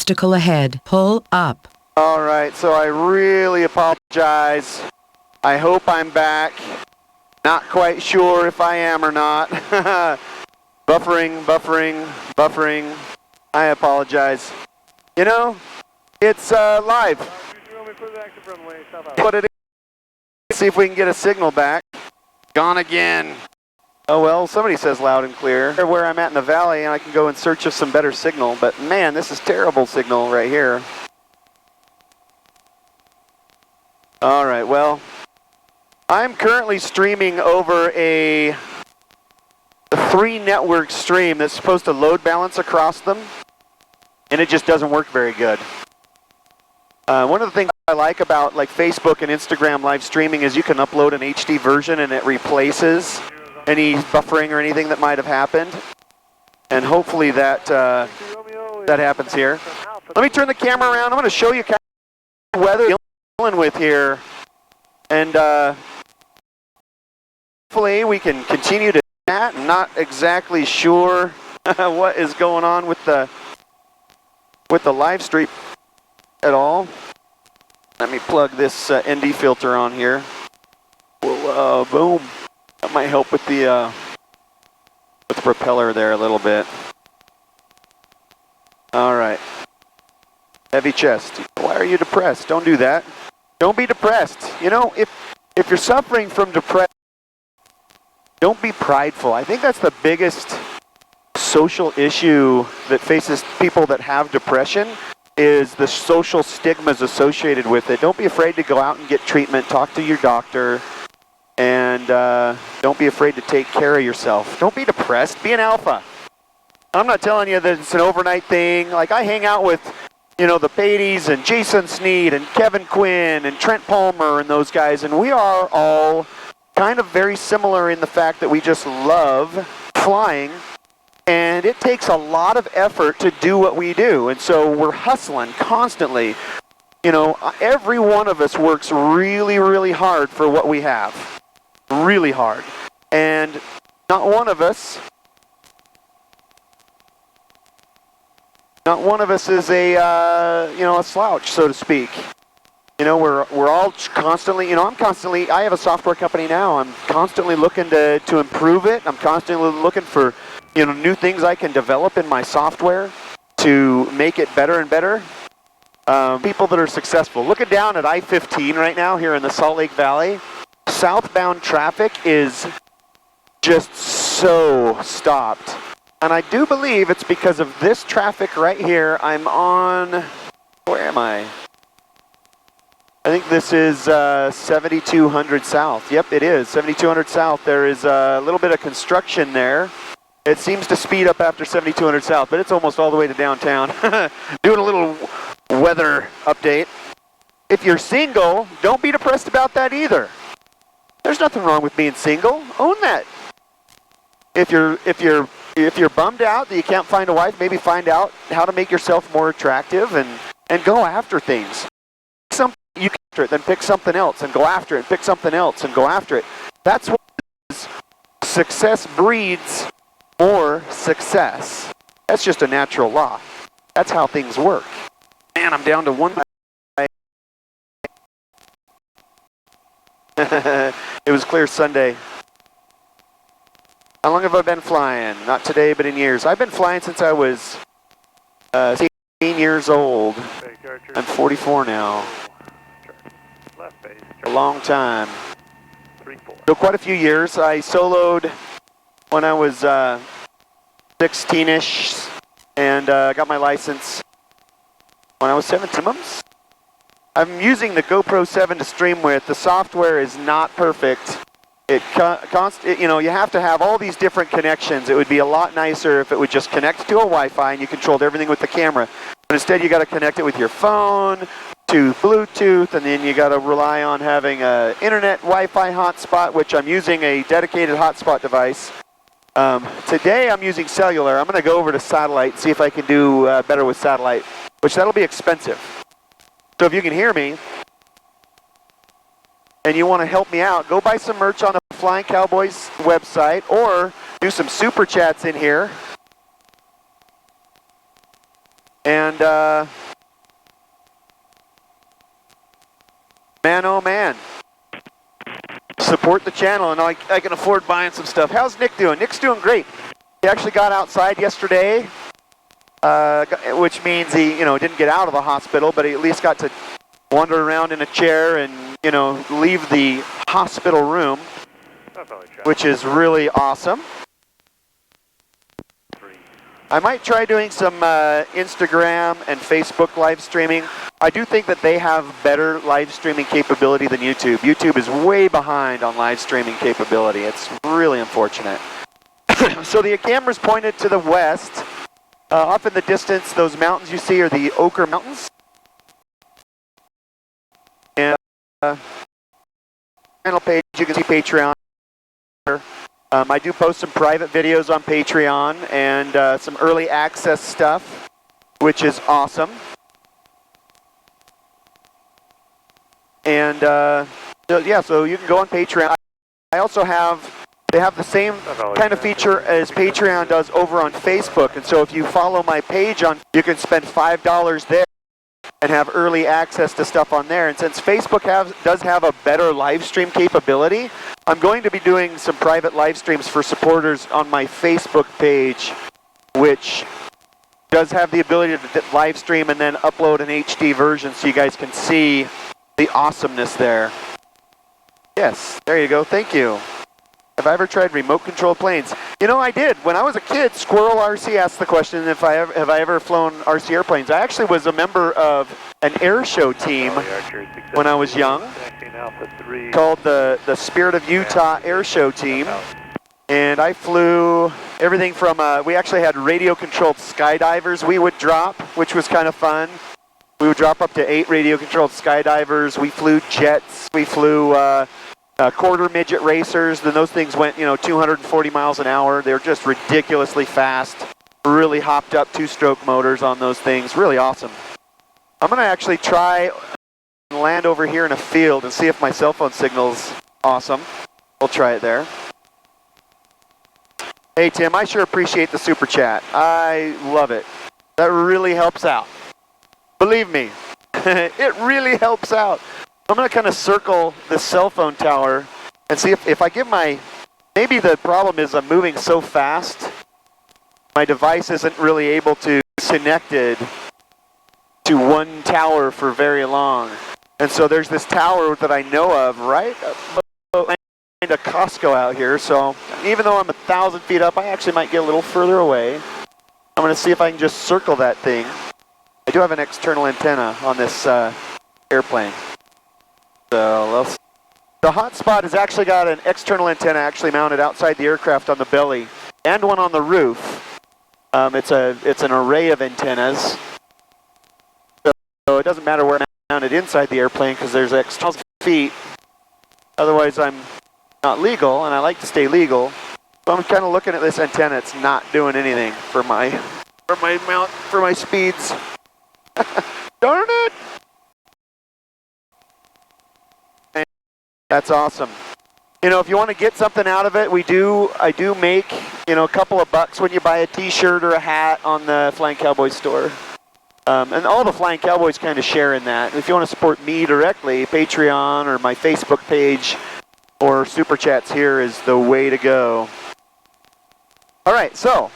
Obstacle ahead. Pull up. All right, so I really apologize. I hope I'm back. Not quite sure if I am or not. Buffering. I apologize. You know, it's live. Put it in. See if we can get a signal back. Gone again. Oh well, somebody says loud and clear. Where I'm at in the valley, and I can go in search of some better signal, but man, this is terrible signal right here. All right, well, I'm currently streaming over a 3-network stream that's supposed to load balance across them, and it just doesn't work very good. One of the things I like about like Facebook and Instagram live streaming is you can upload an HD version and it replaces any buffering or anything that might have happened, and hopefully that that happens here. Let me turn the camera around. I'm going to show you kind of the weather we're dealing with here, and hopefully we can continue to chat. I'm not exactly sure what is going on with the live stream at all. Let me plug this ND filter on here. Well, boom. That might help with the propeller there a little bit. All right. Heavy chest. Why are you depressed? Don't do that. Don't be depressed. You know, if you're suffering from depression, don't be prideful. I think that's the biggest social issue that faces people that have depression, is the social stigmas associated with it. Don't be afraid to go out and get treatment. Talk to your doctor. And don't be afraid to take care of yourself. Don't be depressed. Be an alpha. I'm not telling you that it's an overnight thing. Like, I hang out with, you know, the Patys and Jason Sneed and Kevin Quinn and Trent Palmer and those guys, and we are all kind of very similar in the fact that we just love flying, and it takes a lot of effort to do what we do, and so we're hustling constantly. You know, every one of us works really, really hard for what we have. Really hard. And not one of us is a, you know, a slouch, so to speak. You know, we're all constantly, you know, I have a software company now. I'm constantly looking to improve it. I'm constantly looking for, you know, new things I can develop in my software to make it better and better. People that are successful. Looking down at I-15 right now here in the Salt Lake Valley, southbound traffic is just so stopped. And I do believe it's because of this traffic right here. I'm on, where am I? I think this is 7200 South. Yep, it is, 7200 South. There is a little bit of construction there. It seems to speed up after 7200 South, but it's almost all the way to downtown. Doing a little weather update. If you're single, don't be depressed about that either. There's nothing wrong with being single. Own that. If you're bummed out that you can't find a wife, maybe find out how to make yourself more attractive and go after things. Something you can after it, then pick something else and go after it, pick something else and go after it. That's what it is. Success breeds more success. That's just a natural law. That's how things work. Man, I'm down to one. It was clear Sunday. How long have I been flying? Not today, but in years. I've been flying since I was 18 years old. I'm 44 now. A long time. So quite a few years. I soloed when I was 16-ish and got my license when I was 17 months. I'm using the GoPro 7 to stream with. The software is not perfect. You know, you have to have all these different connections. It would be a lot nicer if it would just connect to a Wi-Fi and you controlled everything with the camera. But instead you got to connect it with your phone to Bluetooth, and then you got to rely on having a internet Wi-Fi hotspot, which I'm using a dedicated hotspot device. Today I'm using cellular. I'm going to go over to satellite and see if I can do better with satellite, which that'll be expensive. So if you can hear me and you want to help me out, go buy some merch on the Flying Cowboys website or do some super chats in here. And man, oh man, support the channel, and I can afford buying some stuff. How's Nick doing? Nick's doing great. He actually got outside yesterday, which means he, didn't get out of the hospital, but he at least got to wander around in a chair and, leave the hospital room, which is really awesome. I might try doing some Instagram and Facebook live streaming. I do think that they have better live streaming capability than YouTube. YouTube is way behind on live streaming capability. It's really unfortunate. So the camera's pointed to the west. Off in the distance, those mountains you see are the Ochre Mountains. And channel page, you can see Patreon. I do post some private videos on Patreon and some early access stuff, which is awesome. And so you can go on Patreon. I also they have the same kind of feature as Patreon does over on Facebook. And so if you follow my page you can spend $5 there and have early access to stuff on there. And since Facebook does have a better live stream capability, I'm going to be doing some private live streams for supporters on my Facebook page, which does have the ability to live stream and then upload an HD version so you guys can see the awesomeness there. Yes, there you go. Thank you. Have I ever tried remote control planes? I did. When I was a kid, Squirrel RC asked the question, have I ever flown RC airplanes? I actually was a member of an air show team when I was young, called the Spirit of Utah Air Show Team. And I flew everything from, we actually had radio-controlled skydivers we would drop, which was kind of fun. We would drop up to 8 radio-controlled skydivers. We flew jets. We flew quarter midget racers. Then those things went, 240 miles an hour. They were just ridiculously fast. Really hopped up 2-stroke motors on those things. Really awesome. I'm going to actually try and land over here in a field and see if my cell phone signal's awesome. We'll try it there. Hey, Tim, I sure appreciate the super chat. I love it. That really helps out. Believe me, it really helps out. I'm going to kind of circle this cell phone tower and see if I give maybe the problem is I'm moving so fast, my device isn't really able to be connected to one tower for very long. And so there's this tower that I know of right behind a Costco out here. So even though I'm 1,000 feet up, I actually might get a little further away. I'm going to see if I can just circle that thing. I do have an external antenna on this airplane. So the hotspot has actually got an external antenna actually mounted outside the aircraft on the belly and one on the roof. It's an array of antennas. So it doesn't matter where I'm mounted inside the airplane because there's external feet. Otherwise I'm not legal, and I like to stay legal. So I'm kind of looking at this antenna. It's not doing anything for my speeds. Darn it! That's awesome. If you want to get something out of it, I do make, a couple of bucks when you buy a t-shirt or a hat on the Flying Cowboy store. And all the Flying Cowboys kind of share in that. If you want to support me directly, Patreon or my Facebook page or Super Chats here is the way to go. All right, so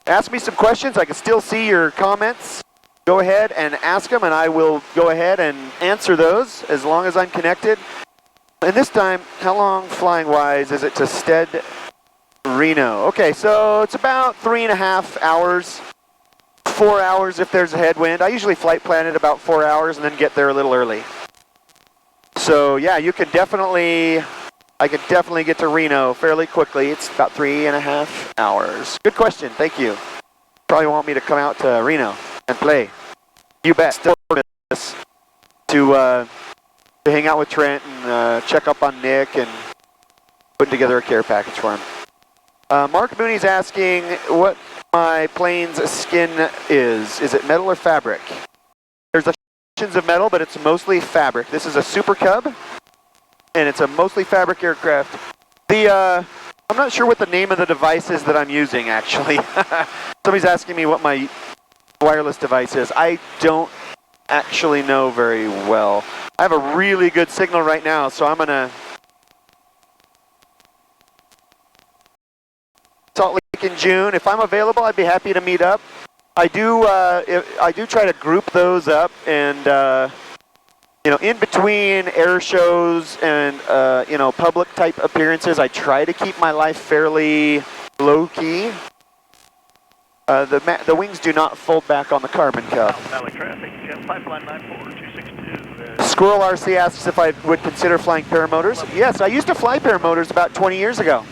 ask me some questions. I can still see your comments. Go ahead and ask them, and I will go ahead and answer those as long as I'm connected. And this time, how long flying-wise is it to Stead, Reno? Okay, so it's about 3.5 hours, 4 hours if there's a headwind. I usually flight plan it about 4 hours and then get there a little early. So yeah, I could definitely get to Reno fairly quickly. It's about 3.5 hours. Good question, thank you. Probably want me to come out to Reno and play. You bet. To hang out with Trent and check up on Nick and putting together a care package for him. Mark Mooney's asking what my plane's skin is. Is it metal or fabric? There's options of metal, but it's mostly fabric. This is a Super Cub, and it's a mostly fabric aircraft. I'm not sure what the name of the device is that I'm using, actually. Somebody's asking me what my wireless device is. I don't actually know very well. I have a really good signal right now, so I'm gonna Salt Lake in June. If I'm available, I'd be happy to meet up. I do try to group those up, and you know, in between air shows and you know, public type appearances, I try to keep my life fairly low key. The wings do not fold back on the Carbon Cub. Valley traffic, pipeline 94262. Squirrel RC asks if I would consider flying paramotors. Yes, I used to fly paramotors about 20 years ago.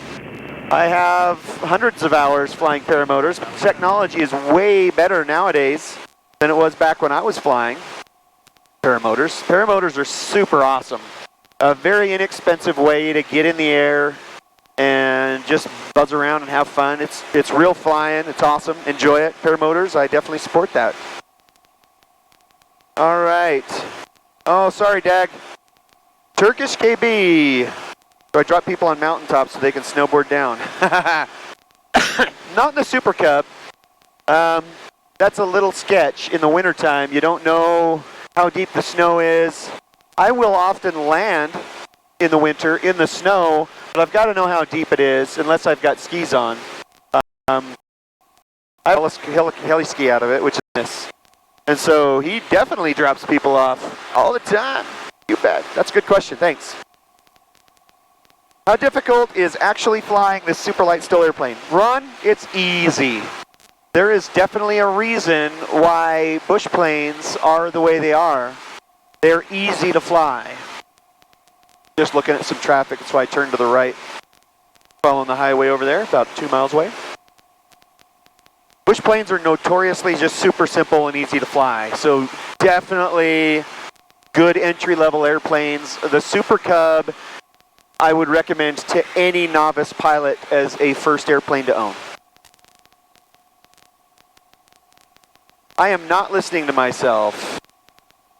I have hundreds of hours flying paramotors. Technology is way better nowadays than it was back when I was flying paramotors. Paramotors are super awesome. A very inexpensive way to get in the air and just buzz around and have fun. It's real flying. It's awesome. Enjoy it. Paramotors, I definitely support that. All right. Oh, sorry, Dag. Turkish KB. So I drop people on mountaintops so they can snowboard down. Not in the Super Cub. That's a little sketch in the wintertime. You don't know how deep the snow is. I will often land in the winter in the snow, but I've got to know how deep it is unless I've got skis on. I heli ski out of it, which is nice. And so he definitely drops people off all the time. You bet. That's a good question. Thanks. How difficult is actually flying this super light still airplane? Ron, it's easy. There is definitely a reason why bush planes are the way they are. They're easy to fly. Just looking at some traffic, that's why I turned to the right. Following the highway over there, about 2 miles away. Bush planes are notoriously just super simple and easy to fly. So definitely good entry-level airplanes. The Super Cub, I would recommend to any novice pilot as a first airplane to own. I am not listening to myself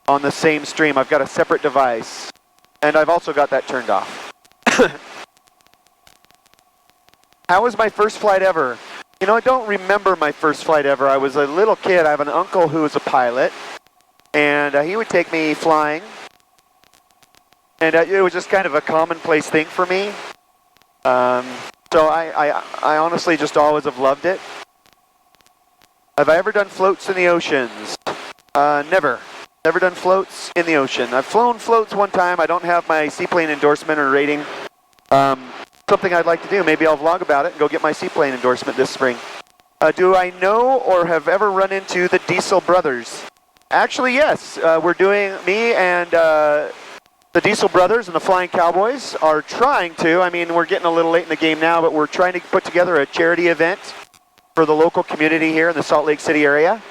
on the same stream. I've got a separate device, and I've also got that turned off. How was my first flight ever? You know, I don't remember my first flight ever. I was a little kid. I have an uncle who was a pilot, and he would take me flying. And it was just kind of a commonplace thing for me. So I honestly just always have loved it. Have I ever done floats in the oceans? Never. Never done floats in the ocean. I've flown floats one time. I don't have my seaplane endorsement or rating. Something I'd like to do. Maybe I'll vlog about it and go get my seaplane endorsement this spring. Do I know or have ever run into the Diesel brothers? Actually, yes. We're doing, me and the Diesel brothers and the Flying Cowboys are trying to, I mean, we're getting a little late in the game now, but we're trying to put together a charity event for the local community here in the Salt Lake City area.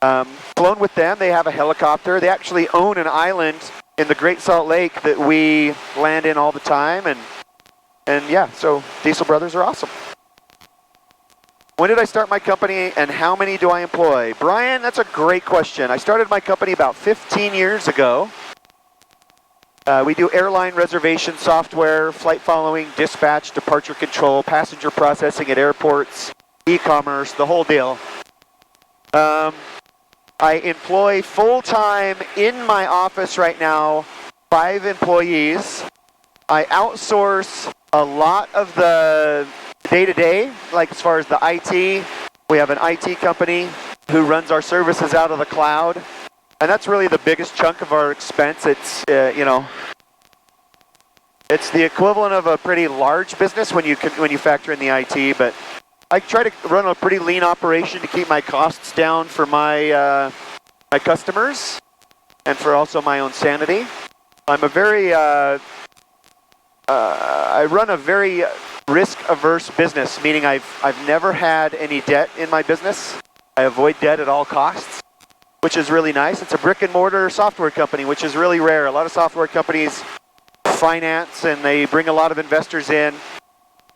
Flown with them. They have a helicopter. They actually own an island in the Great Salt Lake that we land in all the time. And yeah, so Diesel brothers are awesome. When did I start my company and how many do I employ? Brian, that's a great question. I started my company about 15 years ago. We do airline reservation software, flight following, dispatch, departure control, passenger processing at airports, e-commerce, the whole deal. I employ full-time in my office right now 5 employees. I outsource a lot of the day-to-day, like as far as the IT. We have an IT company who runs our services out of the cloud. And that's really the biggest chunk of our expense. It's, you know, it's the equivalent of a pretty large business when you factor in the IT, but I try to run a pretty lean operation to keep my costs down for my my customers and for also my own sanity. I'm a very I run a very risk-averse business, meaning I've never had any debt in my business. I avoid debt at all costs, which is really nice. It's a brick-and-mortar software company, which is really rare. A lot of software companies finance and they bring a lot of investors in.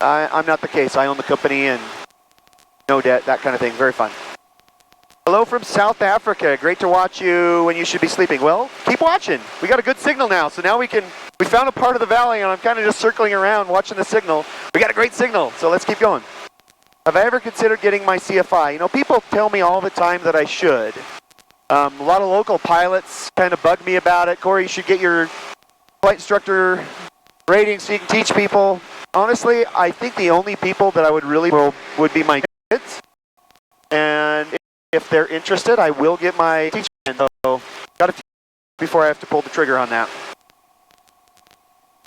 I'm not the case. I own the company and no debt, that kind of thing. Very fun. Hello from South Africa. Great to watch you when you should be sleeping. Well, keep watching. We got a good signal now, so now we found a part of the valley and I'm kind of just circling around watching the signal. We got a great signal, so let's keep going. Have I ever considered getting my CFI? You know, people tell me all the time that I should. A lot of local pilots kind of bug me about it. Cory, you should get your flight instructor rating so you can teach people. Honestly, I think the only people that I would really would be my kids. And if they're interested, I will get my teaching. So, got a few before I have to pull the trigger on that.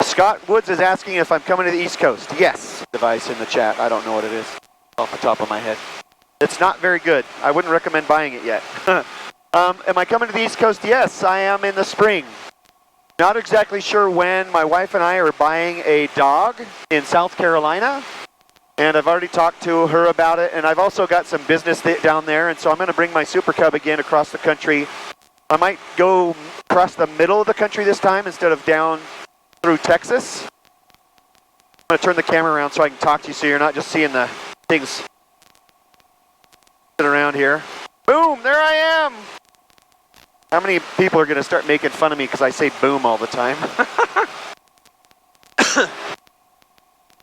Scott Woods is asking if I'm coming to the East Coast. Yes. Device in the chat. I don't know what it is off the top of my head. It's not very good. I wouldn't recommend buying it yet. Am I coming to the East Coast? Yes, I am in the spring. Not exactly sure when. My wife and I are buying a dog in South Carolina, and I've already talked to her about it, and I've also got some business down there, and so I'm going to bring my Super Cub again across the country. I might go across the middle of the country this time instead of down through Texas. I'm going to turn the camera around so I can talk to you so you're not just seeing the things sitting around here. Boom, there I am. How many people are going to start making fun of me because I say boom all the time?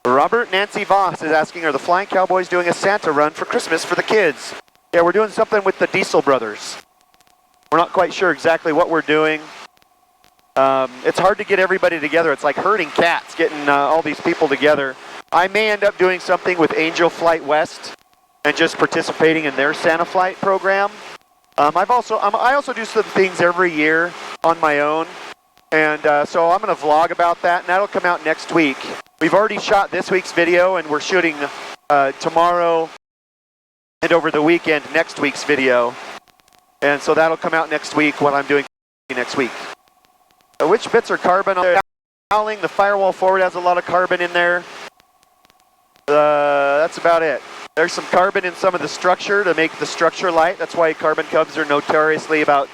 Robert Nancy Voss is asking, are the Flying Cowboys doing a Santa run for Christmas for the kids? Yeah, we're doing something with the Diesel brothers. We're not quite sure exactly what we're doing. It's hard to get everybody together. It's like herding cats, getting all these people together. I may end up doing something with Angel Flight West and just participating in their Santa Flight program. I also do some things every year on my own, and so I'm going to vlog about that, and that'll come out next week. We've already shot this week's video, and we're shooting tomorrow and over the weekend next week's video, and so that'll come out next week, what I'm doing next week. Which bits are carbon on the cowling? The firewall forward has a lot of carbon in there. That's about it. There's some carbon in some of the structure to make the structure light. That's why Carbon Cubs are notoriously about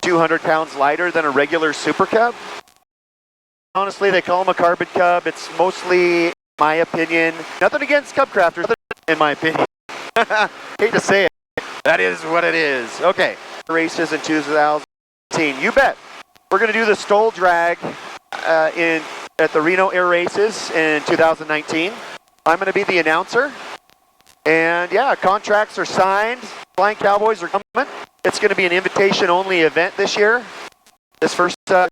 200 pounds lighter than a regular Super Cub. Honestly, they call them a Carbon Cub. It's mostly, in my opinion, nothing against Cubcrafters, in my opinion. Hate to say it. That is what it is. Okay. Races in 2018. You bet. We're going to do the Stoll Drag at the Reno Air Races in 2019. I'm going to be the announcer. And yeah, contracts are signed. Flying Cowboys are coming. It's going to be an invitation-only event this year. This first at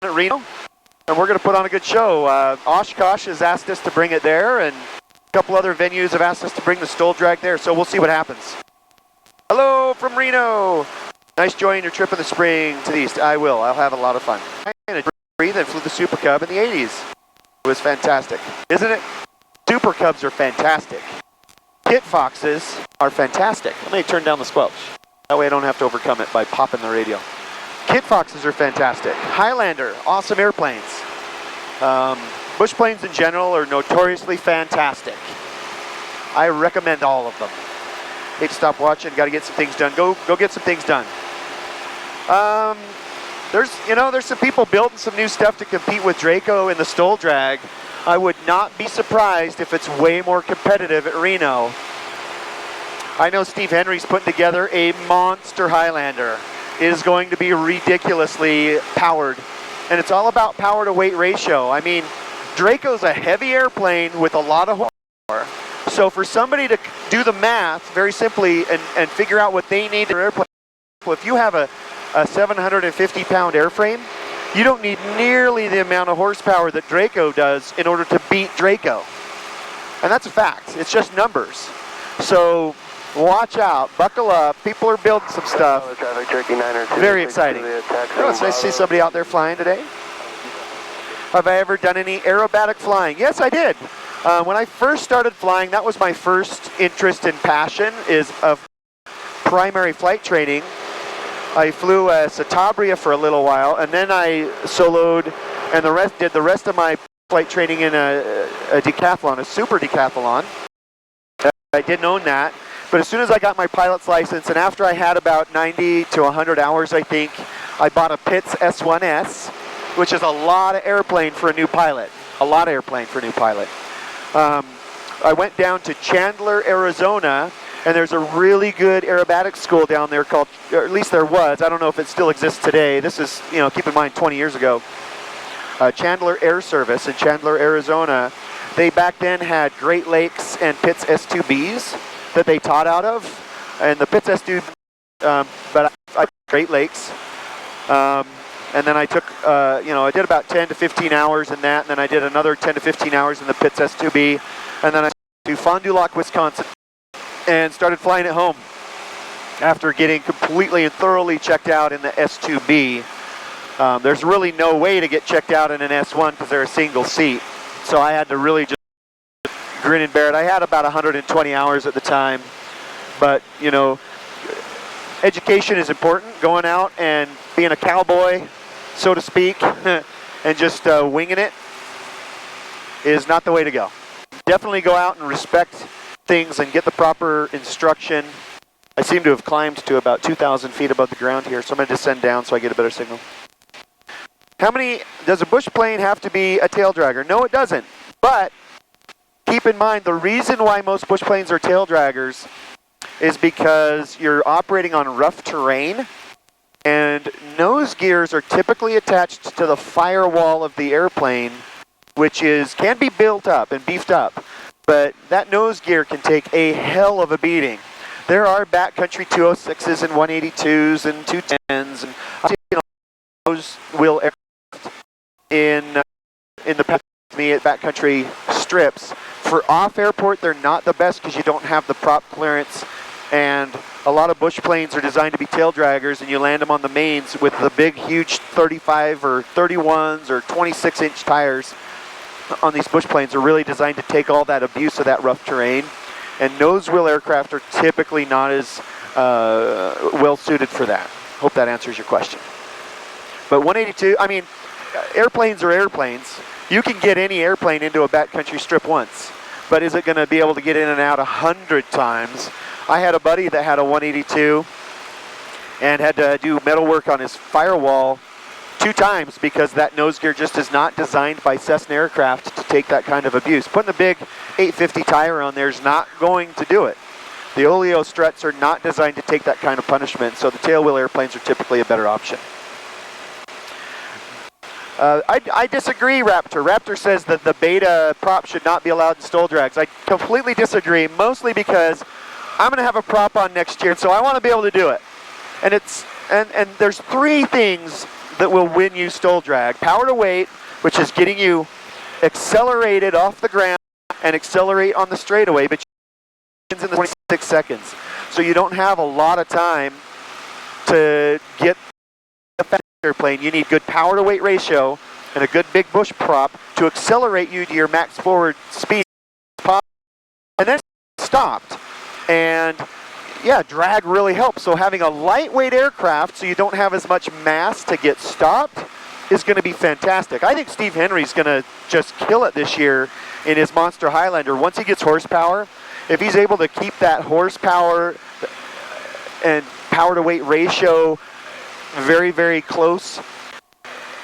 Reno. And we're going to put on a good show. Oshkosh has asked us to bring it there, and a couple other venues have asked us to bring the Stoll Drag there, so we'll see what happens. Hello from Reno. Nice joining your trip in the spring to the east. I will. I'll have a lot of fun. I breathed and flew the Super Cub in the 80s. It was fantastic, isn't it? Super Cubs are fantastic. Kit Foxes are fantastic. Let me turn down the squelch. That way I don't have to overcome it by popping the radio. Kit Foxes are fantastic. Highlander, awesome airplanes. Bush planes in general are notoriously fantastic. I recommend all of them. Hate to stop watching, got to get some things done. Go get some things done. There's some people building some new stuff to compete with Draco in the Stoll Drag. I would not be surprised if it's way more competitive at Reno. I know Steve Henry's putting together a monster Highlander. It is going to be ridiculously powered. And it's all about power to weight ratio. I mean, Draco's a heavy airplane with a lot of horsepower. So for somebody to do the math very simply and figure out what they need in their airplane, if you have a 750-pound airframe, you don't need nearly the amount of horsepower that Draco does in order to beat Draco. And that's a fact. It's just numbers. So watch out. Buckle up. People are building some stuff. Very exciting. Oh, it's nice to see somebody out there flying today. Have I ever done any aerobatic flying? Yes, I did. When I first started flying, that was my first interest and passion is of primary flight training. I flew a Citabria for a little while, and then I soloed and did the rest of my flight training in a decathlon, a super decathlon. I didn't own that, but as soon as I got my pilot's license, and after I had about 90 to 100 hours, I think, I bought a Pitts S1S, which is a lot of airplane for a new pilot. A lot of airplane for a new pilot. I went down to Chandler, Arizona, and there's a really good aerobatics school down there called, or at least there was, I don't know if it still exists today. This is, keep in mind 20 years ago. Chandler Air Service in Chandler, Arizona. They back then had Great Lakes and Pitts S2Bs that they taught out of, and the Pitts S2, but I Great Lakes. And then I took, I did about 10 to 15 hours in that, and then I did another 10 to 15 hours in the Pitts S2B, and then I went to Fond du Lac, Wisconsin, and started flying at home after getting completely and thoroughly checked out in the S2B. There's really no way to get checked out in an S1 because they're a single seat, so I had to really just grin and bear it. I had about 120 hours at the time, but, education is important, going out and being a cowboy, so to speak, and just winging it is not the way to go. Definitely go out and respect things and get the proper instruction. I seem to have climbed to about 2,000 feet above the ground here, so I'm going to descend down so I get a better signal. Does a bush plane have to be a tail dragger? No, it doesn't. But keep in mind, the reason why most bush planes are tail draggers is because you're operating on rough terrain, and nose gears are typically attached to the firewall of the airplane, which can be built up and beefed up, but that nose gear can take a hell of a beating. There are backcountry 206s and 182s and 210s, and nose wheel aircraft in the past with me at backcountry strips. For off airport, they're not the best because you don't have the prop clearance, and a lot of bush planes are designed to be tail draggers, and you land them on the mains with the big, huge 35 or 31s or 26-inch tires on these bush planes are really designed to take all that abuse of that rough terrain. And nose wheel aircraft are typically not as well suited for that. Hope that answers your question. But 182, airplanes are airplanes. You can get any airplane into a backcountry strip once, but is it going to be able to get in and out 100 times? I had a buddy that had a 182 and had to do metal work on his firewall 2 times because that nose gear just is not designed by Cessna aircraft to take that kind of abuse. Putting the big 850 tire on there is not going to do it. The Oleo struts are not designed to take that kind of punishment, so the tail wheel airplanes are typically a better option. I disagree, Raptor. Raptor says that the beta prop should not be allowed in STOL drags. I completely disagree, mostly because I'm going to have a prop on next year, so I want to be able to do it. And and there's 3 things that will win you STOL drag. Power to weight, which is getting you accelerated off the ground and accelerate on the straightaway, but in the 26 seconds. So you don't have a lot of time to get a fast airplane. You need good power to weight ratio and a good big bush prop to accelerate you to your max forward speed. And then stopped. And yeah, drag really helps. So having a lightweight aircraft so you don't have as much mass to get stopped is going to be fantastic. I think Steve Henry's going to just kill it this year in his Monster Highlander. Once he gets horsepower, if he's able to keep that horsepower and power to weight ratio very, very close,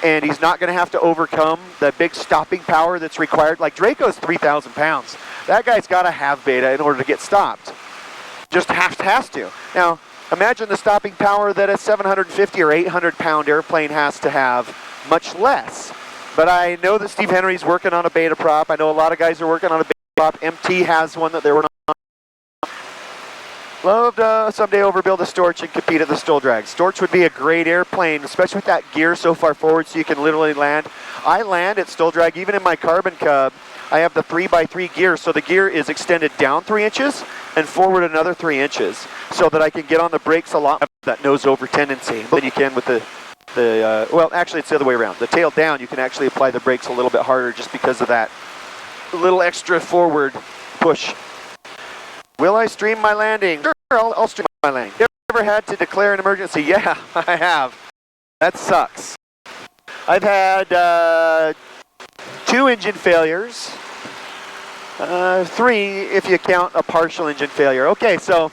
and he's not going to have to overcome the big stopping power that's required. Like Draco's 3,000 pounds. That guy's got to have beta in order to get stopped. Just has to. Now, imagine the stopping power that a 750 or 800 pound airplane has to have, much less. But I know that Steve Henry's working on a beta prop. I know a lot of guys are working on a beta prop. MT has one that they're working on. Love to someday overbuild a Storch and compete at the STOL drag. Storch would be a great airplane, especially with that gear so far forward so you can literally land. I land at STOL drag, even in my Carbon Cub. I have the 3x3 gear, so the gear is extended down 3 inches and forward another 3 inches, so that I can get on the brakes a lot, that nose over tendency, than you can with well, actually it's the other way around. The tail down, you can actually apply the brakes a little bit harder just because of that little extra forward push. Will I stream my landing? Sure, I'll stream my landing. Ever had to declare an emergency? Yeah, I have. That sucks. I've had 2 engine failures. 3 if you count a partial engine failure. Okay, so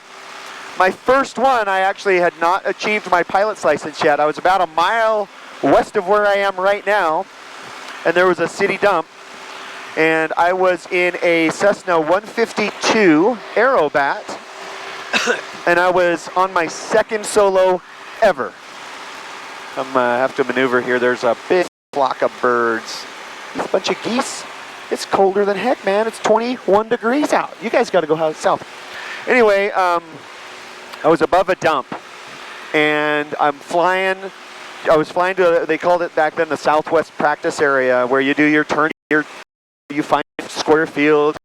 my first one, I actually had not achieved my pilot's license yet. I was about a mile west of where I am right now, and there was a city dump, and I was in a Cessna 152 Aerobat, and I was on my 2nd solo ever. I'm have to maneuver here. There's a big flock of birds. It's a bunch of geese. It's colder than heck, man. It's 21 degrees out. You guys got to go south. Anyway, I was above a dump, and I was flying to, they called it back then the Southwest practice area, where you do your turn, you find square field,